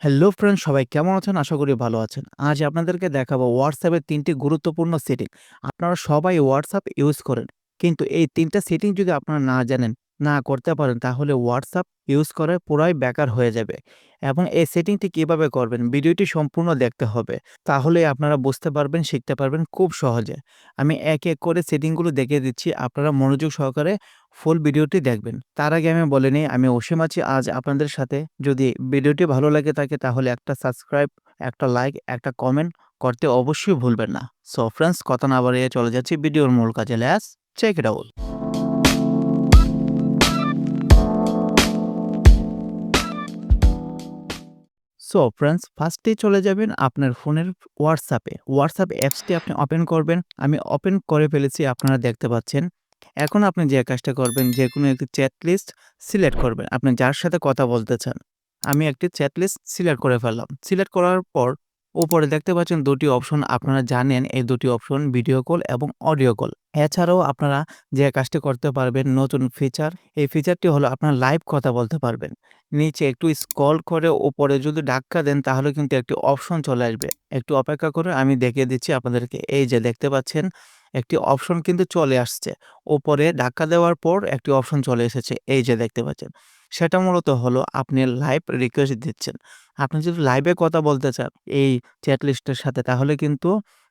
Hello friend, সবাই কেমন আছেন? আশা করি ভালো আছেন। আজ আপনাদেরকে দেখাবো WhatsApp এর ৩ টি গুরুত্বপূর্ণ সেটিং। আপনারা সবাই WhatsApp ইউজ করেন। কিন্তু এই ৩ টা সেটিং যদি আপনারা না জানেন, না করতে পারেন তাহলে WhatsApp ইউজ করা পুরাই বেকার হয়ে যাবে। এবং এই সেটিংটি কিভাবে করবেন ভিডিওটি সম্পূর্ণ দেখতে হবে। তাহলেই আপনারা বুঝতে পারবেন, শিখতে পারবেন খুব সহজে। আমি এক, এক করে সেটিংগুলো দেখিয়ে দিচ্ছি। আপনারা মনোযোগ সহকারে ফুল ভিডিওটি দেখবেন। তার আগে আমি বলে নেই, আমি অসীম আছি আজ আপনাদের সাথে। যদি ভিডিওটি ভালো লাগে থাকে তাহলে একটা সাবস্ক্রাইব, একটা লাইক, একটা কমেন্ট করতে অবশ্যই ভুলবেন না। সো ফ্রেন্ডস, কথা না বাড়িয়ে চলে যাচ্ছি ভিডিওর মূল কাজে। Let's check it out. So friends, ফার্স্টেই চলে যাবেন আপনার ফোনের হোয়াটসঅ্যাপে। হোয়াটসঅ্যাপ অ্যাপসটি আপনি ওপেন করবেন। আমি ওপেন করে ফেলেছি, আপনারা দেখতে পাচ্ছেন। এখন আপনি যে কাজটা করবেন, যেকোনো একটি চ্যাট লিস্ট সিলেক্ট করবেন। আপনি যার সাথে কথা বলতে চান। আমি একটি চ্যাট লিস্ট সিলেক্ট করে ফেললাম। সিলেক্ট করার পর উপরে দেখতে পাচ্ছেন ২ টি অপশন। আপনারা জানেন এই ২ টি অপশন ভিডিও কল এবং অডিও কল। এছাড়াও আপনারা যে কাজটি করতে পারবেন, নতুন ফিচার। এই ফিচারটি হলো আপনারা লাইভ কথা বলতে পারবেন। নিচে একটু স্ক্রল করে উপরে যদি ধাক্কা দেন তাহলে কিন্তু একটি অপশন চলে আসবে। একটু অপেক্ষা করে আমি দেখিয়ে দিচ্ছি আপনাদেরকে। এই যে দেখতে পাচ্ছেন একটি অপশন কিন্তু চলে আসছে। উপরে ধাক্কা দেওয়ার পর একটি অপশন চলে এসেছে। এই যে দেখতে পাচ্ছেন। সেটা মূলত হলো আপনি লাইভ রিকোয়েস্ট দিচ্ছেন। আপনি যদি লাইভে কথা বলতে চান এই চ্যাট লিস্টের সাথে তাহলে কিন্তু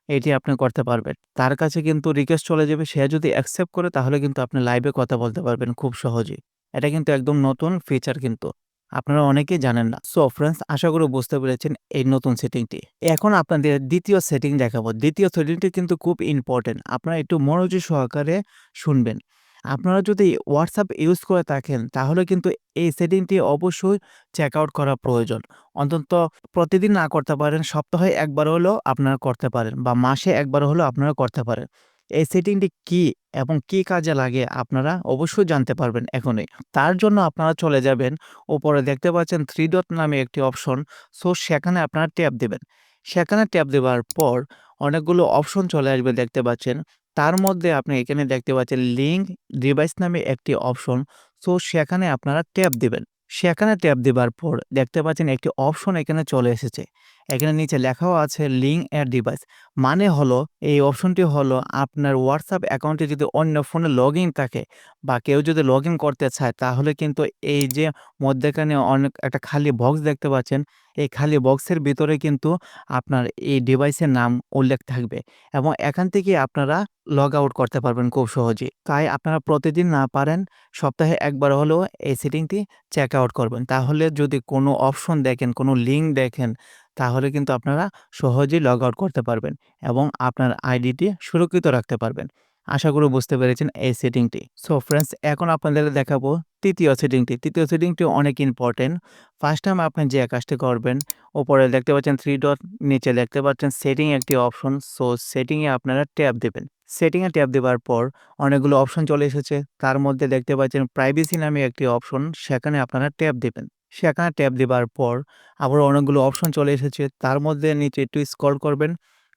এটি আপনি করতে পারবেন। তার কাছে কিন্তু রিকোয়েস্ট চলে যাবে। সে যদি অ্যাকসেপ্ট করে তাহলে কিন্তু আপনি লাইভে কথা বলতে পারবেন খুব সহজেই। এটা কিন্তু একদম নতুন ফিচার কিন্তু। আপনারা অনেকেই জানেন না। সো ফ্রেন্ডস, আশা করি বুঝতে পেরেছেন এই নতুন সেটিংটি। এখন আপনাদের ২য় সেটিং দেখাবো। ২য় সেটিংটি কিন্তু খুব ইম্পোর্টেন্ট। আপনারা একটু মনোযোগ সহকারে শুনবেন। আপনারা যদি WhatsApp ইউজ করে থাকেন তাহলে কিন্তু এই সেটিংটি অবশ্যই চেক আউট করা প্রয়োজন। অন্তত প্রতিদিন না করতে পারেন, সপ্তাহে ১ বার হলেও আপনারা করতে পারেন বা মাসে ১ বার হলেও আপনারা করতে পারেন। এই সেটিংটি কি এবং কি কাজে লাগে আপনারা অবশ্যই জানতে পারবেন এখনই। তার জন্য আপনারা চলে যাবেন, উপরে দেখতে পাচ্ছেন 3 ডট নামে একটি অপশন। সো সেখানে আপনারা ট্যাপ দিবেন। সেখানে ট্যাপ দেওয়ার পর অনেকগুলো অপশন চলে আসবে দেখতে পাচ্ছেন। তার মধ্যে আপনি এখানে দেখতে পাচ্ছেন লিঙ্ক ডিভাইস নামে একটি অপশন। সো সেখানে আপনারা ট্যাপ দিবেন। সেখানে ট্যাপ দেবার পর দেখতে পাচ্ছেন একটি অপশন এখানে চলে এসেছে। এখানে নিচে লেখাও আছে লিঙ্ক এর ডিভাইস। মানে হলো এই অপশনটি হলো আপনার WhatsApp অ্যাকাউন্টে যদি অন্য ফোনে লগইন থাকে বা কেউ যদি লগইন করতে চায় তাহলে কিন্তু এই যে মধ্যেখানে অনেক একটা খালি বক্স দেখতে পাচ্ছেন, এই খালি বক্সের ভিতরে কিন্তু আপনার এই ডিভাইসের নাম উল্লেখ থাকবে এবং এখান থেকে আপনারা লগ আউট করতে পারবেন খুব সহজেই। তাই আপনারা প্রতিদিন না পারেন সপ্তাহে ১ বার হলেও এই সেটিংটি চেক আউট করবেন। তাহলে যদি কোনো অপশন দেখেন, কোনো লিঙ্ক দেখেন তাহলে কিন্তু আপনারা সহজেই লগ আউট করতে পারবেন এবং আপনার আইডিটি সুরক্ষিত রাখতে পারবেন। আশা করি বুঝতে পেরেছেন এই সেটিংটি। সো ফ্রেন্ডস, এখন আপনাদের দেখাবো ৩য় সেটিংটি। ৩য় সেটিংটি অনেক ইম্পোর্টেন্ট। ফার্স্ট টাইম আপনি যে কাজটি করবেন, উপরে দেখতে পাচ্ছেন 3 ডট, নিচে দেখতে পাচ্ছেন সেটিং একটি অপশন। সো সেটিং এ আপনারা ট্যাপ দিবেন। সেটিং এ ট্যাপ দেওয়ার পর অনেকগুলো অপশন চলে এসেছে। তার মধ্যে দেখতে পাচ্ছেন প্রাইভেসি নামে একটি অপশন, সেখানে আপনারা ট্যাপ দিবেন। সেখানে ট্যাপ দেওয়ার পর আবারও অনেকগুলো অপশন চলে এসেছে। তার মধ্যে নিচে একটু স্ক্রল করবেন।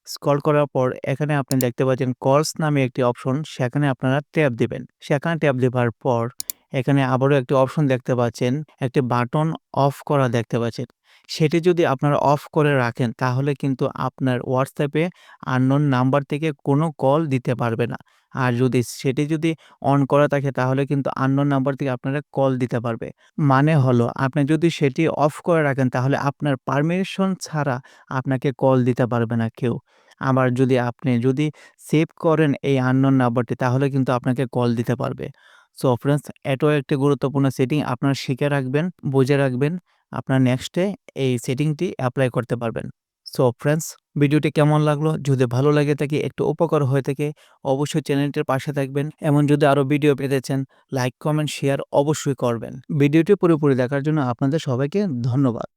স্ক্রল করার পর এখানে আপনি দেখতে পাচ্ছেন কলস নামে একটি অপশন, সেখানে আপনারা ট্যাপ দিবেন। সেখানে ট্যাপ দেওয়ার পর এখানে আবারও একটি অপশন দেখতে পাচ্ছেন, একটি বাটন অফ করা দেখতে পাচ্ছেন। সেটি যদি আপনারা অফ করে রাখেন তাহলে কিন্তু আপনার WhatsApp এ আননোন নাম্বার থেকে কোনো কল দিতে পারবে না। আর যদি সেটি যদি অন করা থাকে তাহলে কিন্তু আননোন নাম্বার থেকে আপনারা কল দিতে পারবে। মানে হলো আপনি যদি সেটি অফ করে রাখেন তাহলে আপনার পারমিশন ছাড়া আপনাকে কল দিতে পারবে না কেউ। আবার যদি আপনি সেভ করেন এই আননোন নাম্বারটি তাহলে কিন্তু আপনাকে কল দিতে পারবে। সো ফ্রেন্ডস, এটাও একটি গুরুত্বপূর্ণ সেটিং আপনারা শিখে রাখবেন, বুঝে রাখবেন। আপনার নেক্সটে এই সেটিংটি এপ্লাই করতে পারবেন। সো ফ্রেন্ডস, ভিডিওটি কেমন লাগলো? যদি ভালো লাগে থাকে, একটু উপকার হয়ে থাকে, অবশ্যই চ্যানেলটির পাশে থাকবেন। এমন যদি আরও ভিডিও পেতে চান, লাইক, কমেন্ট, শেয়ার অবশ্যই করবেন। ভিডিওটি পুরোপুরি দেখার জন্য আপনাদের সবাইকে ধন্যবাদ।